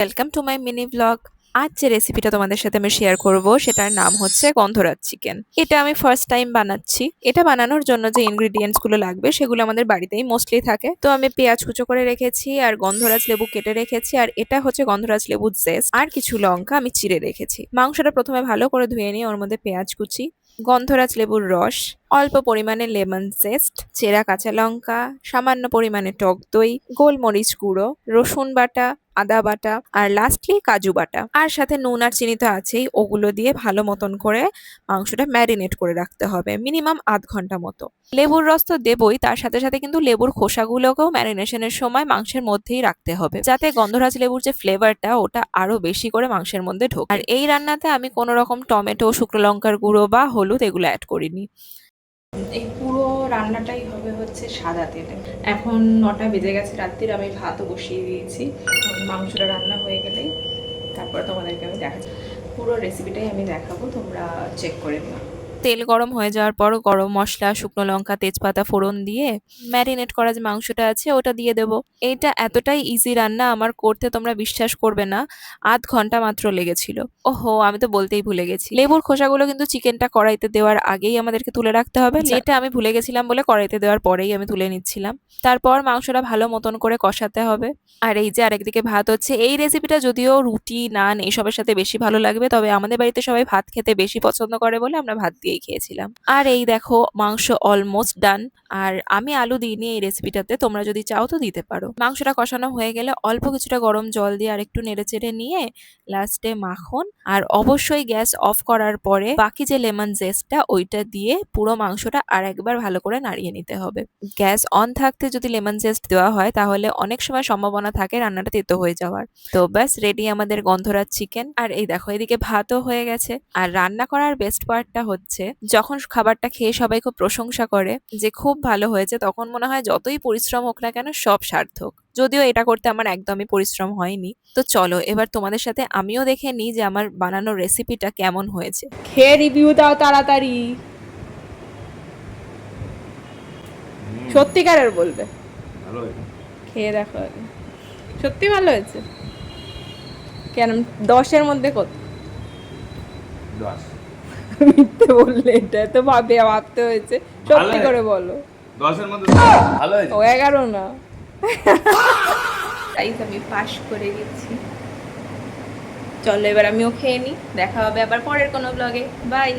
Welcome to my mini blog. আজ যে রেসিপিটা তোমাদের সাথে আমি শেয়ার করব সেটার নাম হচ্ছে গন্ধরাজ চিকেন। এটা আমি ফার্স্ট টাইম বানাচ্ছি। এটা বানানোর জন্য যে ইনগ্রেডিয়েন্টস গুলো লাগবে সেগুলো আমাদের বাড়িতেই মোস্টলি থাকে। তো আমি পেঁয়াজ কুচো করে রেখেছি আর গন্ধরাজ লেবু কেটে রেখেছি, আর এটা হচ্ছে গন্ধরাজ লেবুর জেস্ট, আর কিছু লঙ্কা আমি চিড়ে রেখেছি। মাংসটা প্রথমে ভালো করে ধুয়ে নিয়ে ওর মধ্যে পেঁয়াজ কুচি, গন্ধরাজ লেবুর রস, অল্প পরিমাণে লেমন জেস্ট, চেরা কাঁচা লঙ্কা, সামান্য পরিমাণে টক দই, গোলমরিচ গুঁড়ো, রসুন বাটা, আদা বাটা, আর লাস্টলি কাজু বাটা, আর সাথে নুন আর চিনি তো আছেই। ওগুলো দিয়ে ভালো মতন করে মাংসটা ম্যারিনেট করে রাখতে হবে মিনিমাম আধ ঘন্টা মতো। লেবুর রস তো দেবই, তার সাথে সাথে কিন্তু লেবুর খোসাগুলোকেও ম্যারিনেশনের সময় মাংসের মধ্যেই রাখতে হবে, যাতে গন্ধরাজ লেবুর যে ফ্লেভারটা ওটা আরো বেশি করে মাংসের মধ্যে ঢোকে। আর এই রান্নাতে আমি কোনো রকম টমেটো, শুকনো লঙ্কার গুঁড়ো বা হলুদ এগুলো অ্যাড করিনি। এই পুরো রান্নাটাই হবে হচ্ছে সাদা তেলে। এখন 9টা বেজে গেছে রাত্রির, আমি ভাতও বসিয়ে দিয়েছি। মাংসটা রান্না হয়ে গেলেই তারপর তোমাদেরকে আমি দেখাচ্ছি, পুরো রেসিপিটাই আমি দেখাবো, তোমরা চেক করে নিও। তেল গরম হয়ে যাওয়ার পর গরম মশলা, শুকনো লঙ্কা, তেজপাতা ফোড়ন দিয়ে ম্যারিনেট করা যে মাংসটা আছে ওটা দিয়ে দেবো। এটা এতটাই ইজি রান্না আমার করতে, তোমরা বিশ্বাস করবে না, আধ ঘন্টা মাত্র লেগেছিল। ওহো, আমি তো বলতেই ভুলে গেছি, লেবুর খোসাগুলো কিন্তু চিকেনটা কড়াইতে দেওয়ার আগেই আমাদেরকে তুলে রাখতে হবে, যেটা আমি ভুলে গেছিলাম বলে কড়াইতে দেওয়ার পরেই আমি তুলে নিচ্ছিলাম। তারপর মাংসটা ভালো মতন করে কষাতে হবে। আর এই যে আরেকদিকে ভাত হচ্ছে। এই রেসিপিটা যদিও রুটি, নান এইসবের সাথে বেশি ভালো লাগবে, তবে আমাদের বাড়িতে সবাই ভাত খেতে বেশি পছন্দ করে বলে আমরা ভাত দিয়েই খেয়েছিলাম। আর এই দেখো মাংস অলমোস্ট ডান। আর আমি আলু দিইনি এই রেসিপিটাতে, তোমরা যদি চাও তো দিতে পারো। মাংসটা কষানো হয়ে গেলে অল্প কিছুটা গরম জল দিয়ে আর একটু নেড়ে চেড়ে নিয়ে লাস্টে মাখন, আর অবশ্যই গ্যাস অফ করার পরে বাকি যে লেমন জেস্টটা ওইটা দিয়ে পুরো মাংসটা আর একবার ভালো করে নাড়িয়ে নিতে হবে। গ্যাস অন থাকতে যদি লেমন জেস্ট দেওয়া হয় তাহলে অনেক সময় সম্ভাবনা থাকে রান্নাটা তেতো হয়ে যাওয়ার। তো ব্যাস রেডি আমাদের গন্ধরাজ চিকেন। আর এই দেখো এদিকে ভাতও হয়ে গেছে। আর রান্না করার বেস্ট পার্টটা হচ্ছে যখন খাবারটা খেয়ে সবাই খুব প্রশংসা করে যে খুব ভালো হয়েছে, তখন মনে হয় যতই পরিশ্রম হোক না কেন সব সার্থক। যদিও এটা করতে আমার একদমই পরিশ্রম হয়নি। তো চলো এবার তোমাদের সাথে আমিও দেখে নিই যে আমার বানানোর রেসিপিটা কেমন হয়েছে। খেয়ে রিভিউ দাও তাড়াতাড়ি, সত্যিকারের বলবে। ভালো হয়েছে। খেয়ে দেখো আগে। সত্যি ভালো হয়েছে? কেন 10-এর মধ্যে কত? 10। মিথ্যে বললে, এটা তো ভাবতে হয়েছে। সত্যি ভালো করে বলো। 10-এর মধ্যে ভালো হয়েছে। ও 11 না। তাই আমি পাস করে গেছি। চলো এবার আমিও খেয়ে নিই, দেখা হবে আবার পরের কোনো ব্লগে। বাই।